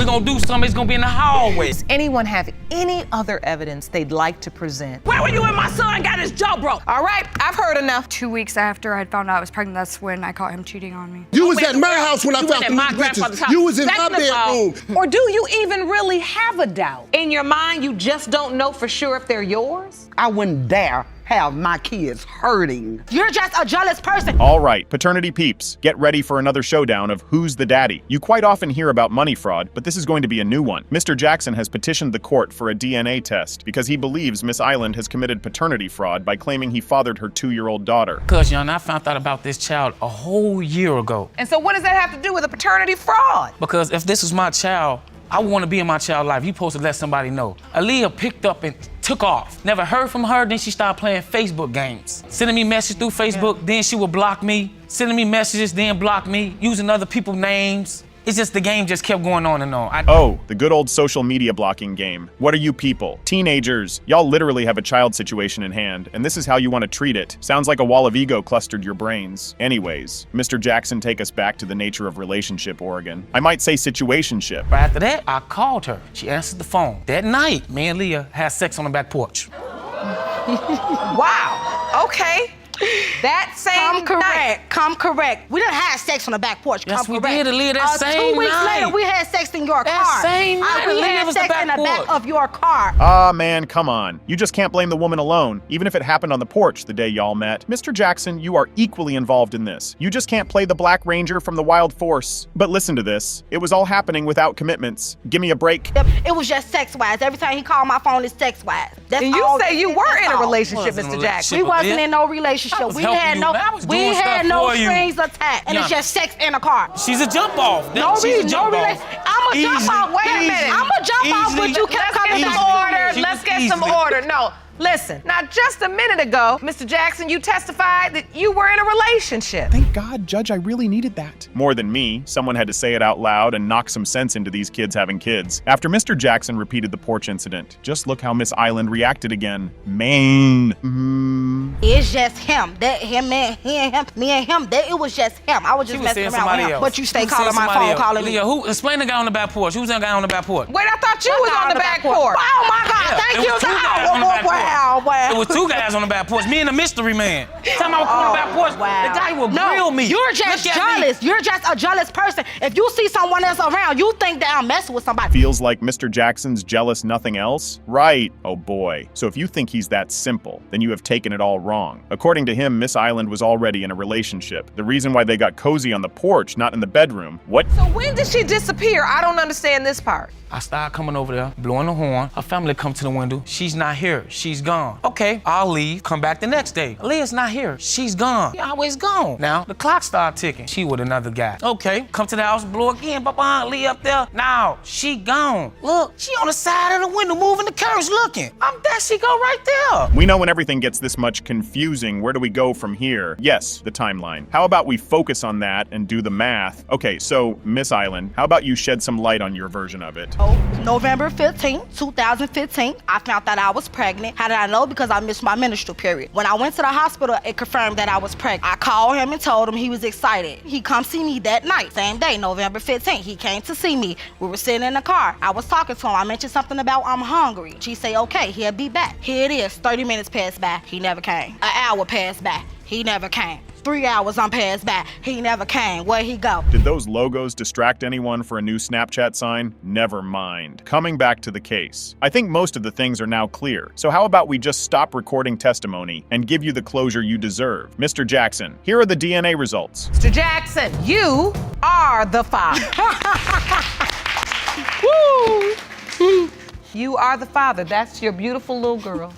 We're gonna do something, it's gonna be in the hallway. Does anyone have any other evidence they'd like to present? Where were you when my son got his jaw broke? All right, I've heard enough. 2 weeks after I found out I was pregnant, that's when I caught him cheating on me. You was at my house when I found at my these grandfather's pictures. house. You was in my Second of all- bedroom. Or do you even really have a doubt? In your mind, you just don't know for sure if they're yours? I wouldn't dare have my kids hurting. You're just a jealous person. All right, paternity peeps, get ready for another showdown of who's the daddy. You quite often hear about money fraud, but this is going to be a new one. Mr. Jackson has petitioned the court for a DNA test because he believes Miss Island has committed paternity fraud by claiming he fathered her 2-year-old daughter. Cuz, young, I found out about this child a whole year ago. And so what does that have to do with a paternity fraud? Because if this was my child, I want to be in my child's life. You supposed to let somebody know. Aaliyah picked up and took off. Never heard from her, then she started playing Facebook games. Sending me messages through Facebook, then she would block me. Sending me messages, then block me. Using other people's names. It's just the game just kept going on and on. Oh, the good old social media blocking game. What are you people? Teenagers. Y'all literally have a child situation in hand, and this is how you want to treat it. Sounds like a wall of ego clustered your brains. Anyways, Mr. Jackson, take us back to the nature of relationship, Oregon. I might say situationship. But after that, I called her. She answered the phone. That night, me and Leah had sex on the back porch. Wow, okay. That same night. Come correct. We didn't have sex on the back porch. Yes, Come we correct. did, Aaliyah, that same 2 weeks night. later, we had sex in your That car. same night, We Aaliyah had was the sex back in the back porch. of your car. Ah, man, come on. You just can't blame the woman alone, even if it happened on the porch the day y'all met. Mr. Jackson, you are equally involved in this. You just can't play the Black Ranger from the Wild Force. But listen to this. It was all happening without commitments. Give me a break. It was just sex-wise. Every time he called my phone, it's sex-wise. That's And you all. say you were in a That's all. relationship, Wasn't Mr. a Jackson. We relationship. wasn't Yeah. in no I relationship. was We helping had you, no, man. I was we doing had stuff no for you. strings attached, and it's Yeah. just sex in a car. She's a jump off. No She's a reason, no jump relation. off. I'm a jump Easy, off. Wait a easy, minute. I'm a jump off, but easy. you kept coming Let's get back. some order. She Let's was get some easily. order. No, listen. Now, just a minute ago, Mr. Jackson, you testified that you were in a relationship. Thank God, Judge, I really needed that. More than me, someone had to say it out loud and knock some sense into these kids having kids. After Mr. Jackson repeated the porch incident, just look how Miss Island reacted again. Man. It's just him. That him and he and him, me and him. That it was just him. I was She just was messing saying around with somebody him. else. But you stay She was calling saying my somebody phone, else. calling me. Leah, who? Explain the guy on the back porch. Who's that guy on the back porch? Wait, I thought you was on the back porch. Oh my God! Yeah, Thank it you. was two guys on the back porch. Wow. It was two guys on the back porch. Me and the mystery man. Time I was on the back porch, Wow. the guy will No, grill me. You're just Look at me. jealous. You're just a jealous person. If you see someone else around, you think that I'm messing with somebody. Feels like Mr. Jackson's jealous nothing else? Right. Oh boy. So if you think he's that simple, then you have taken it all wrong. According to him, Miss Island was already in a relationship. The reason why they got cozy on the porch, not in the bedroom. What? So when did she disappear? I don't understand this part. I started coming over there, blowing the horn. Her family come to the window. She's not here. She's gone. Okay, I'll leave. Come back the next day. Aaliyah's not here. She's gone. She always gone. Now, the clock started ticking. She with another guy. Okay, come to the house, blow again. Bye-bye, Aaliyah up there. Now, she gone. Look, she on the side of the window, moving the curtains, looking. There she go right there. We know when everything gets this much confusing, where do we go from here? Yes, the timeline. How about we focus on that and do the math? Okay, so, Miss Island, how about you shed some light on your version of it? November 15, 2015, I found out I was pregnant. How did I know? Because I missed my menstrual period. When I went to the hospital, it confirmed that I was pregnant. I called him and told him he was excited. He come see me that night, same day, November 15th. He came to see me. We were sitting in the car. I was talking to him. I mentioned something about I'm hungry. She say, okay, he'll be back. Here it is, 30 minutes passed by. He never came. An hour passed by. He never came. 3 hours passed by. He never came. Where'd he go? Did those logos distract anyone for a new Snapchat sign? Never mind. Coming back to the case. I think most of the things are now clear. So how about we just stop recording testimony and give you the closure you deserve? Mr. Jackson, here are the DNA results. Mr. Jackson, you are the father. Woo! You are the father. That's your beautiful little girl.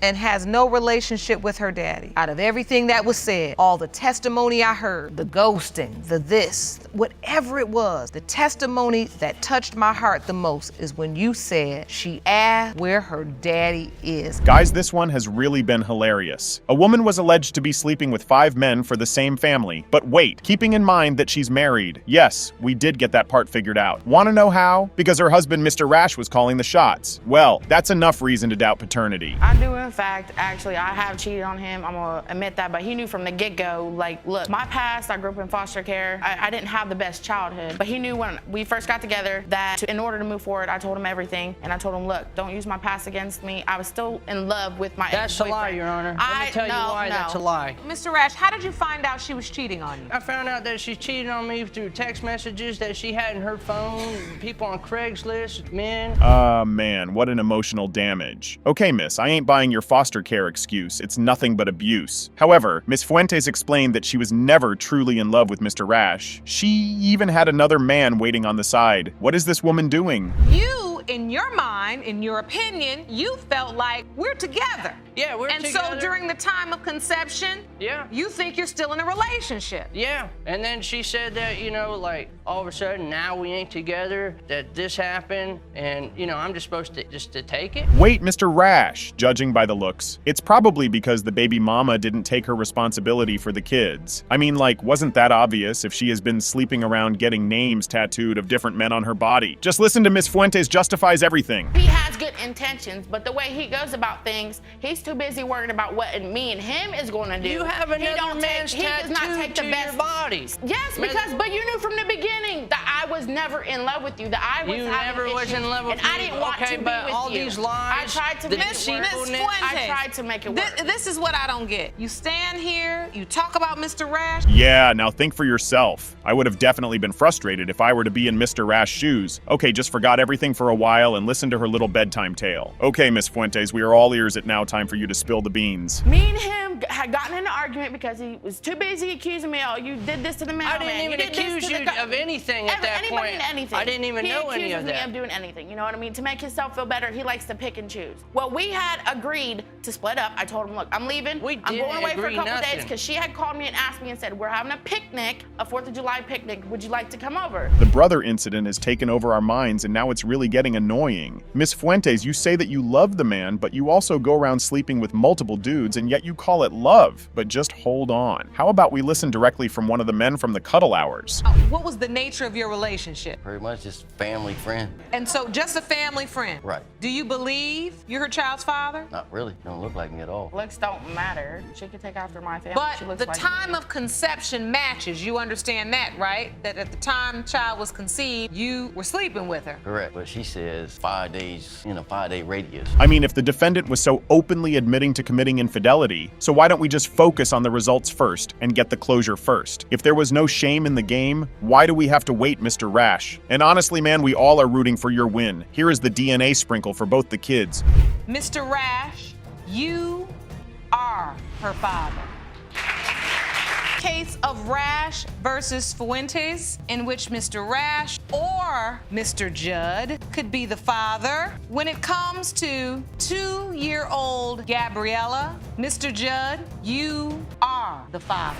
And has no relationship with her daddy. Out of everything that was said, all the testimony I heard, the ghosting, the this, whatever it was, the testimony that touched my heart the most is when you said she asked where her daddy is. Guys, this one has really been hilarious. A woman was alleged to be sleeping with 5 men for the same family. But wait, keeping in mind that she's married. Yes, we did get that part figured out. Want to know how? Because her husband, Mr. Rash, was calling the shots. Well, that's enough reason to doubt paternity. I do fun fact, actually, I have cheated on him. I'm gonna admit that, but he knew from the get-go, like, look, my past, I grew up in foster care. I didn't have the best childhood, but he knew when we first got together that in order to move forward, I told him everything, and I told him, look, don't use my past against me. I was still in love with my That's a lie, Your Honor. Let me tell you why that's a lie. Mr. Rash, how did you find out she was cheating on you? I found out that she cheated on me through text messages that she had in her phone, people on Craigslist, men. Man, what an emotional damage. Okay, miss, I ain't buying your foster care excuse. It's nothing but abuse. However, Miss Fuentes explained that she was never truly in love with Mr. Rash. She even had another man waiting on the side. What is this woman doing? You, in your mind, in your opinion, you felt like we're together. Yeah, we're and together. so during the time of conception, Yeah. you think you're still in a relationship. Yeah, and then she said that, you know, like, all of a sudden, now we ain't together, that this happened, and, you know, I'm just supposed to take it? Wait, Mr. Rash, judging by the looks, it's probably because the baby mama didn't take her responsibility for the kids. I mean, like, wasn't that obvious if she has been sleeping around getting names tattooed of different men on her body? Just listen to Miss Fuentes justifies everything. He has good intentions, but the way he goes about things, he's too busy worrying about what me and him is going to do. You have another man's he does not take the tattooed to best your body. Yes, because but you knew from the beginning that I was never in love with you. That I was You having never was issues, in love with and I me. didn't want Okay, to be but with all you. these lies, I tried to the make it work. deceitfulness. I tried to make it work. This is what I don't get. You stand here, you talk about Mr. Rash. Yeah, now think for yourself. I would have definitely been frustrated if I were to be in Mr. Rash's shoes. Okay, just forgot everything for a while and listened to her little bedtime tale. Okay, Miss Fuentes, we are all ears. It now time for you to spill the beans. Me and him had gotten in an argument because he was too busy accusing me. Oh, you did this to the mailman. I didn't even accuse you of anything at that anybody point. Did anything. I didn't even know any of He accuses me that. of doing anything. You know what I mean? To make himself feel better, he likes to pick and choose. Well, we had agreed to split up. I told him, look, I'm leaving. We I'm didn't going away for a agree couple nothing. days because she had called me and asked me and said, we're having a picnic, a 4th of July picnic. Would you like to come over? The brother incident has taken over our minds and now it's really getting annoying. Miss Fuentes, you say that you love the man, but you also go around sleeping with multiple dudes and yet you call it love. But just hold on. How about we listen directly from one of the men from the Cuddle Hours? What was the nature of your relationship? Pretty much just family friend. And so just a family friend. Right. Do you believe you're her child's father? Not really. Don't look like me at all. Looks don't matter. She could take after my family. But She looks the like time me. of conception matches. You understand that, right? That at the time the child was conceived, you were sleeping with her. Correct. But she says 5 days in a 5-day radius. I mean, if the defendant was so openly admitting to committing infidelity, so why don't we just focus on the results first and get the closure first? If there was no shame in the game, why do we have to wait, Mr. Rash? And honestly, man, we all are rooting for your win. Here is the DNA sprinkle for both the kids. Mr. Rash, you are her father. Case of Rash versus Fuentes, in which Mr. Rash or Mr. Judd could be the father. When it comes to 2-year-old Gabriella, Mr. Judd, you are the father.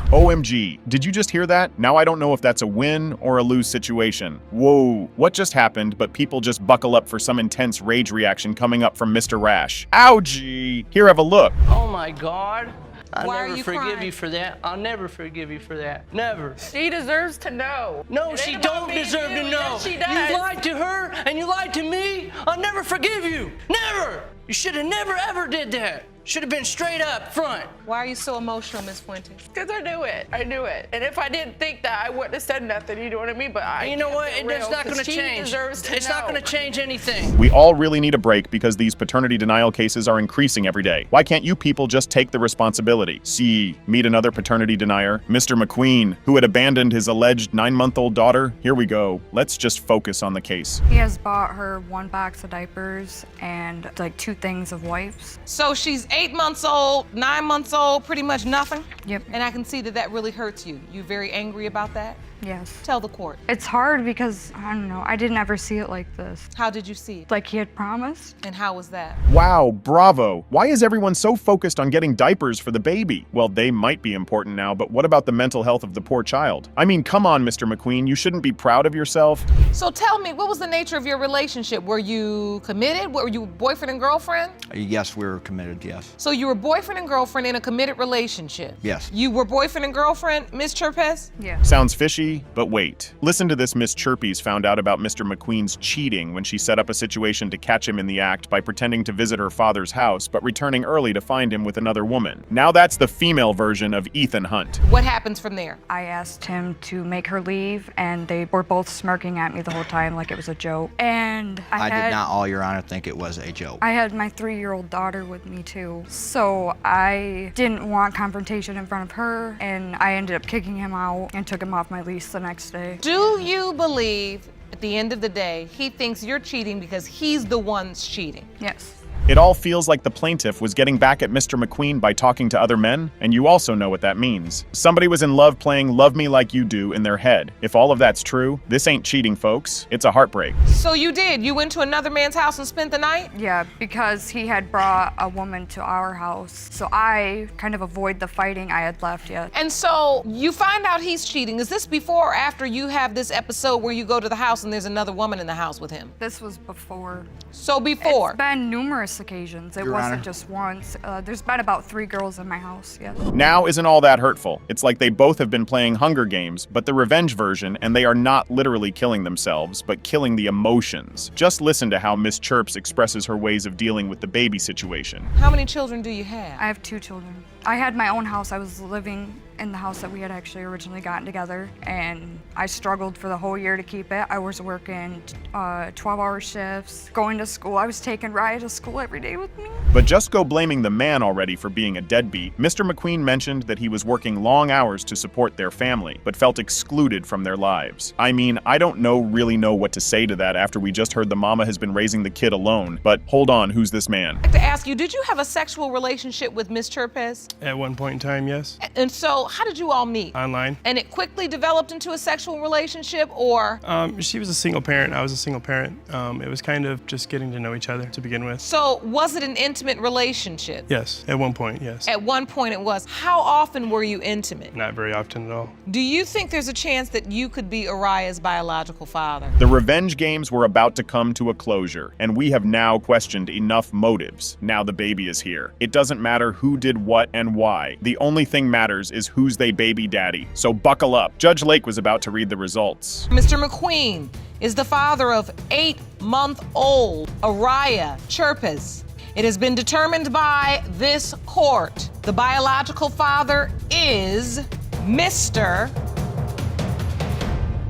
OMG, did you just hear that? Now I don't know if that's a win or a lose situation. Whoa, what just happened? But people just buckle up for some intense rage reaction coming up from Mr. Rash. Ouchie! Here, have a look. Oh my God. I'll Why are never you forgive crying? you for that. I'll never forgive you for that. Never. She deserves to know. No, It she ain't about don't me and deserve you. to know. Yes, she does. You lied to her and you lied to me. I'll never forgive you. Never. You should have never ever did that. Should have been straight up front. Why are you so emotional, Miss Fuentes? Because I knew it. I knew it. And if I didn't think that, I wouldn't have said nothing. You know what I mean? But You know what? It's not going to change. It's not going to change anything. We all really need a break because these paternity denial cases are increasing every day. Why can't you people just take the responsibility? See, meet another paternity denier, Mr. McQueen, who had abandoned his alleged 9-month-old daughter. Here we go. Let's just focus on the case. He has bought her 1 box of diapers and like 2 things of wipes. So she's 8 months old, 9 months old, pretty much nothing? Yep. And I can see that that really hurts you. You very angry about that? Yes. Tell the court. It's hard because, I don't know, I didn't ever see it like this. How did you see it? Like he had promised. And how was that? Wow, bravo. Why is everyone so focused on getting diapers for the baby? Well, they might be important now, but what about the mental health of the poor child? I mean, come on, Mr. McQueen, you shouldn't be proud of yourself. So tell me, what was the nature of your relationship? Were you committed? Were you boyfriend and girlfriend? Yes, we were committed, yes. So you were boyfriend and girlfriend in a committed relationship? Yes. You were boyfriend and girlfriend, Ms. Chirpez? Yeah. Sounds fishy. agree, but wait. Listen to this. Miss Chirpy's found out about Mr. McQueen's cheating when she set up a situation to catch him in the act by pretending to visit her father's house, but returning early to find him with another woman. Now that's the female version of Ethan Hunt. What happens from there? I asked him to make her leave, and they were both smirking at me the whole time like it was a joke. And I did not, all your honor, think it was a joke. I had my 3-year-old daughter with me too, so I didn't want confrontation in front of her, and I ended up kicking him out and took him off my lease the next day. Do you believe at the end of the day he thinks you're cheating because he's the one cheating? Yes. It all feels like the plaintiff was getting back at Mr. McQueen by talking to other men, and you also know what that means. Somebody was in love playing Love Me Like You Do in their head. If all of that's true, this ain't cheating, folks. It's a heartbreak. So you did? You went to another man's house and spent the night? Yeah, because he had brought a woman to our house, so I kind of avoid the fighting. I had left yet. And so you find out he's cheating. Is this before or after you have this episode where you go to the house and there's another woman in the house with him? This was before. So before? It's been numerous occasions. It Your wasn't Honor. just once. There's been about 3 girls in my house, yes. Now isn't all that hurtful. It's like they both have been playing Hunger Games, but the revenge version, and they are not literally killing themselves, but killing the emotions. Just listen to how Miss Chirps expresses her ways of dealing with the baby situation. How many children do you have? I have 2 children. I had my own house. I was living in the house that we had actually originally gotten together, and I struggled for the whole year to keep it. I was working 12-hour shifts, going to school. I was taking Raya to school every day with me. But just go blaming the man already for being a deadbeat. Mr. McQueen mentioned that he was working long hours to support their family, but felt excluded from their lives. I mean, I don't really know what to say to that after we just heard the mama has been raising the kid alone. But hold on, who's this man? I'd like to ask you, did you have a sexual relationship with Miss Chirpes? At one point in time, yes. And so how did you all meet? Online. And it quickly developed into a sexual relationship, or? She was a single parent. I was a single parent. It was kind of just getting to know each other to begin with. So was it an intimate relationship? Yes, at one point, yes. At one point it was. How often were you intimate? Not very often at all. Do you think there's a chance that you could be Araya's biological father? The revenge games were about to come to a closure, and we have now questioned enough motives. Now the baby is here. It doesn't matter who did what and why. The only thing matters is who's they baby daddy. So buckle up. Judge Lake was about to read the results. Mr. McQueen is the father of 8-month-old Araya Chirpes. It has been determined by this court. The biological father is Mr.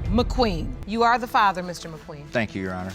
McQueen. You are the father, Mr. McQueen. Thank you, Your Honor.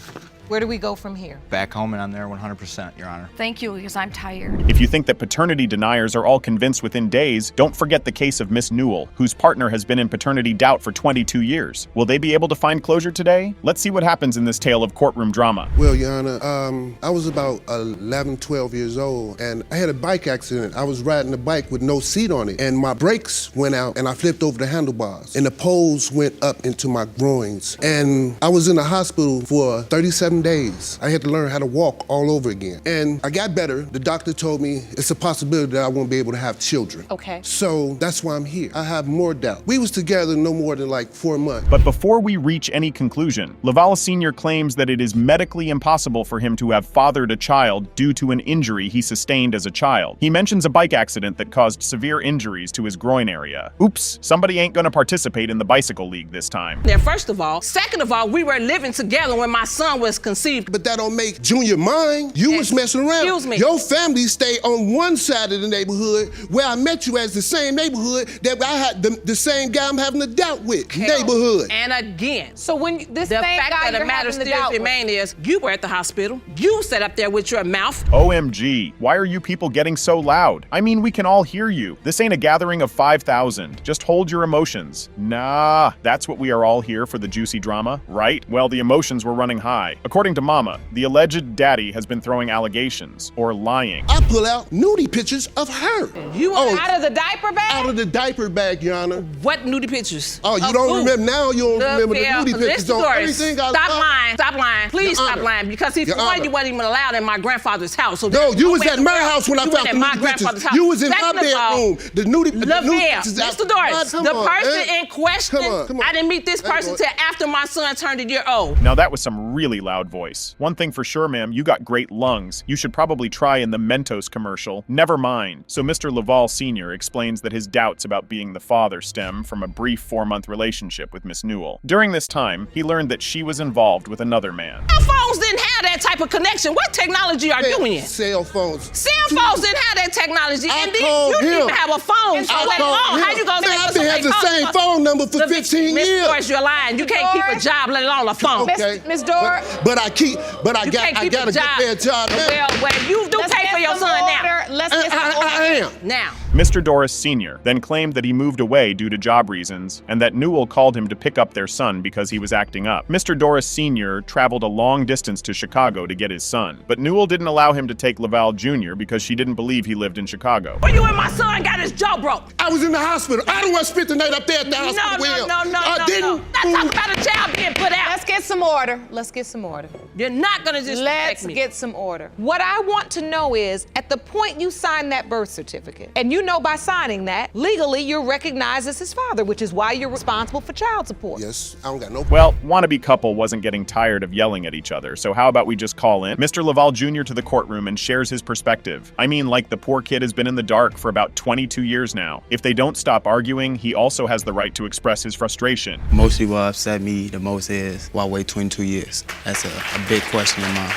Where do we go from here? Back home, and I'm there 100%, Your Honor. Thank you, because I'm tired. If you think that paternity deniers are all convinced within days, don't forget the case of Miss Newell, whose partner has been in paternity doubt for 22 years. Will they be able to find closure today? Let's see what happens in this tale of courtroom drama. Well, Your Honor, I was about 11, 12 years old, and I had a bike accident. I was riding a bike with no seat on it, and my brakes went out, and I flipped over the handlebars, and the poles went up into my groins. And I was in the hospital for 37 days. I had to learn how to walk all over again. And I got better. The doctor told me it's a possibility that I won't be able to have children. Okay. So that's why I'm here. I have more doubt. We was together no more than like 4 months. But before we reach any conclusion, Laval Sr. claims that it is medically impossible for him to have fathered a child due to an injury he sustained as a child. He mentions a bike accident that caused severe injuries to his groin area. Oops, somebody ain't gonna participate in the bicycle league this time. Now, first of all. Second of all, we were living together when my son was conceived. But that don't make Junior mine. You was messing around. Excuse me. Your family stayed on one side of the neighborhood where I met you as the same neighborhood that I had the same guy I'm having a doubt with. Neighborhood. And again. So when this the same fact guy of the you're matter having the still doubt with. remains is you were at the hospital. You sat up there with your mouth. OMG, why are you people getting so loud? I mean, we can all hear you. This ain't a gathering of 5,000. Just hold your emotions. Nah, that's what we are all here for, the juicy drama, right? Well, the emotions were running high. According to Mama, the alleged daddy has been throwing allegations or lying. I pull out nudie pictures of her. You out of the diaper bag? Out of the diaper bag, Your Honor. What nudie pictures? Oh, you don't remember now? You don't remember the nudie pictures on everything? Stop lying. Stop lying. Please stop lying. Because he one, you wasn't even allowed in my grandfather's house. So no, you was at my house when I found the nudie pictures. You was in my bedroom. The nudie pictures. Mr. Doris, the person in question, I didn't meet this person till after my son turned a year old. Now that was some really loud voice. One thing for sure, ma'am, you got great lungs. You should probably try in the Mentos commercial. Never mind. So Mr. Laval Sr. explains that his doubts about being the father stem from a brief 4-month relationship with Miss Newell. During this time, he learned that she was involved with another man. Our phones didn't have that type of connection. What technology are you in? Cell phones. Cell phones didn't have that technology. I And then called you didn't him. even have a phone. So wait, how you gonna Man, say I've been having the same phone number for 15 Miss years. Doris, you're lying. You can't keep a job, let alone a phone. Okay. Miss Dora. But I got a good bad job now. Well, you do pay for your son now. Let's get some order. I am. Now. Mr. Doris Sr. then claimed that he moved away due to job reasons and that Newell called him to pick up their son because he was acting up. Mr. Doris Sr. traveled a long distance to Chicago to get his son, but Newell didn't allow him to take Laval Jr. because she didn't believe he lived in Chicago. Well, you and my son got his jaw broke. I was in the hospital. I don't want to spend the night up there at the hospital. No. I didn't. Not talk about a child being put out. Let's get some order. Let's get some order. You're not gonna just Let's me. get some order. What I want to know is, at the point you sign that birth certificate, and you know by signing that, legally you're recognized as his father, which is why you're responsible for child support. Yes, I don't got no. Well, wannabe couple wasn't getting tired of yelling at each other, so how about we just call in Mr. Laval Jr. to the courtroom and shares his perspective. I mean, like the poor kid has been in the dark for about 22 years now. If they don't stop arguing, he also has the right to express his frustration. Mostly what upset me the most is why wait 22 years? That's a big question in my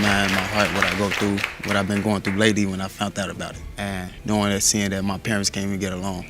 mind, my heart, what I go through, what I've been going through lately when I found out about it. And knowing that, seeing that my parents can't even get along,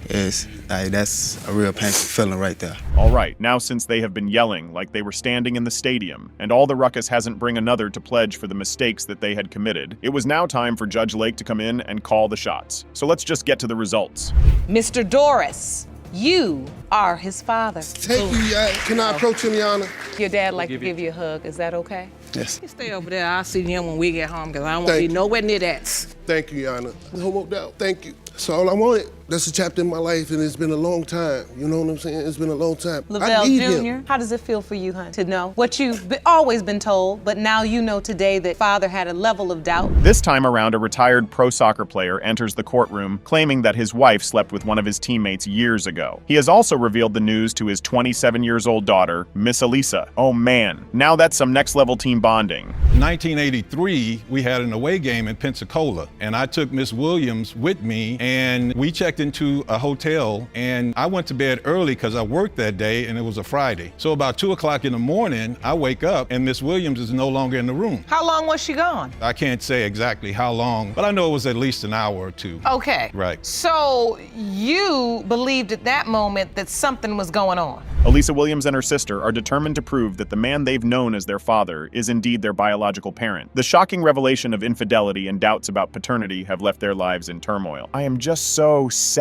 is like, that's a real painful feeling right there. All right, now since they have been yelling like they were standing in the stadium, and all the ruckus hasn't bring another to pledge for the mistakes that they had committed, it was now time for Judge Lake to come in and call the shots. So let's just get to the results. Mr. Doris, you are his father. Thank you. Can I approach him, Your Honor? Your dad like to give you a hug. Is that okay? Yes. You stay over there. I'll see him when we get home because I don't want to be nowhere near that. Thank you, Your Honor. No doubt. Thank you. That's all I wanted. That's a chapter in my life, and it's been a long time. You know what I'm saying? It's been a long time. Lavelle I need Jr., him. how does it feel for you, hon, to know what you've always been told, but now you know today that father had a level of doubt? This time around, a retired pro soccer player enters the courtroom claiming that his wife slept with one of his teammates years ago. He has also revealed the news to his 27-year-old daughter, Miss Elisa. Oh man, now that's some next-level team bonding. 1983, we had an away game in Pensacola, and I took Miss Williams with me, and we checked into a hotel, and I went to bed early because I worked that day, and it was a Friday. So about 2 o'clock in the morning, I wake up, and Miss Williams is no longer in the room. How long was she gone? I can't say exactly how long, but I know it was at least an hour or two. Okay. Right. So you believed at that moment that something was going on? Elisa Williams and her sister are determined to prove that the man they've known as their father is indeed their biological parent. The shocking revelation of infidelity and doubts about paternity have left their lives in turmoil. I am just so sad.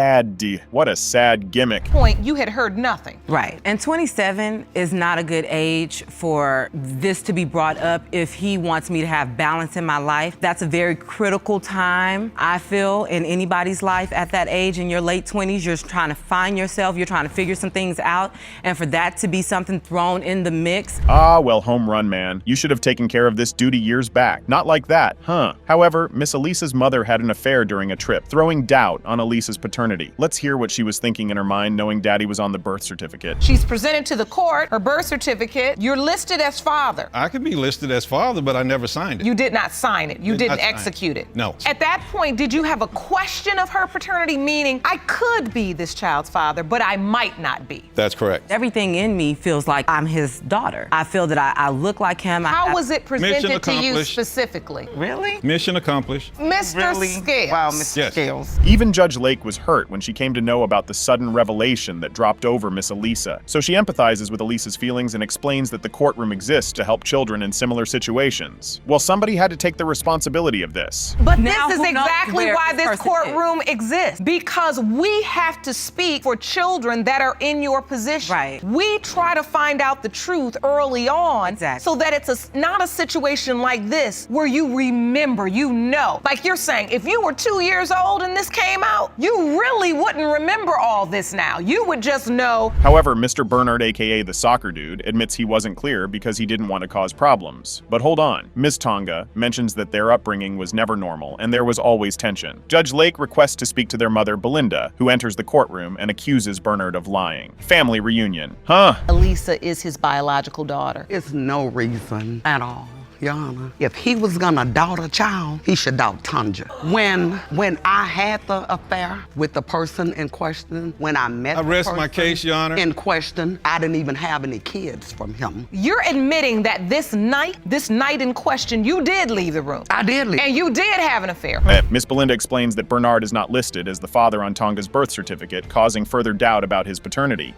What a sad gimmick. Point, you had heard nothing. Right. And 27 is not a good age for this to be brought up if he wants me to have balance in my life. That's a very critical time, I feel, in anybody's life at that age. In your late 20s, you're trying to find yourself, you're trying to figure some things out, and for that to be something thrown in the mix. Ah, well, home run, man. You should have taken care of this duty years back. Not like that, huh? However, Miss Elisa's mother had an affair during a trip, throwing doubt on Elisa's paternity. Let's hear what she was thinking in her mind knowing Daddy was on the birth certificate. She's presented to the court, her birth certificate. You're listed as father. I could be listed as father, but I never signed it. You did not sign it. You Did not didn't sign it. execute it. No. At that point, did you have a question of her paternity, meaning I could be this child's father, but I might not be? That's correct. Everything in me feels like I'm his daughter. I feel that I look like him. How was it Mission presented to you accomplished. specifically? Really? Mission accomplished. Mr. Scales. Wow, Mr. Yes. Scales. Even Judge Lake was hurt when she came to know about the sudden revelation that dropped over Miss Elisa. So she empathizes with Elisa's feelings and explains that the courtroom exists to help children in similar situations. Well, somebody had to take the responsibility of this. But Now, this is who knows exactly where why this this person courtroom exists. Because we have to speak for children that are in your position. Right. We try to find out the truth early on. Exactly. So that it's not a situation like this where you remember, you know. Like you're saying, if you were 2 years old and this came out, you you really wouldn't remember all this now. You would just know. However, Mr. Bernard, aka the soccer dude, admits he wasn't clear because he didn't want to cause problems. But hold on, Ms. Tonga mentions that their upbringing was never normal and there was always tension. Judge Lake requests to speak to their mother, Belinda, who enters the courtroom and accuses Bernard of lying. Family reunion. Huh? Elisa is his biological daughter. It's no reason at all, Your Honor. If he was gonna doubt a child, he should doubt Tanja. When I had the affair with the person in question, when I met I the rest person my case, Your Honor. in question, I didn't even have any kids from him. You're admitting that this night in question, you did leave the room. I did leave. And you did have an affair. Miss Belinda explains that Bernard is not listed as the father on Tonga's birth certificate, causing further doubt about his paternity.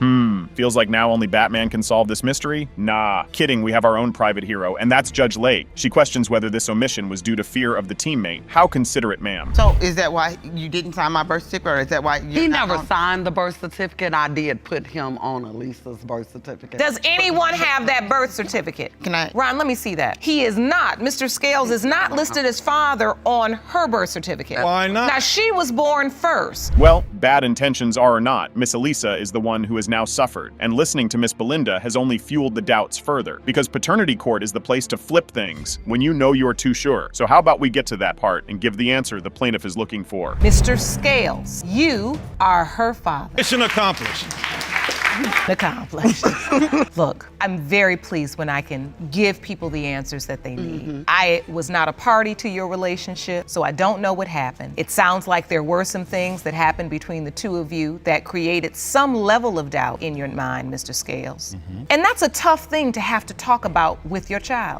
Feels like now only Batman can solve this mystery? Nah. Kidding, we have our own private hero, and that's Judge Lake. She questions whether this omission was due to fear of the teammate. How considerate, ma'am. So is that why you didn't sign my birth certificate, or is that why He never signed the birth certificate. I did put him on Elisa's birth certificate. Does anyone have that birth certificate? Can I? Ron, let me see that. He is not. Mr. Scales is not listed as father on her birth certificate. Why not? Now, she was born first. Well, bad intentions are or not, Miss Elisa is the one who has now suffered, and listening to Miss Belinda has only fueled the doubts further, because paternity court is the place to flip things when you know you're too sure. So how about we get to that part and give the answer the plaintiff is looking for? Mr. Scales, you are her father. Mission accomplished. Accomplished. Look, I'm very pleased when I can give people the answers that they need. I was not a party to your relationship, so I don't know what happened. It sounds like there were some things that happened between the two of you that created some level of doubt in your mind, Mr. Scales. And that's a tough thing to have to talk about with your child.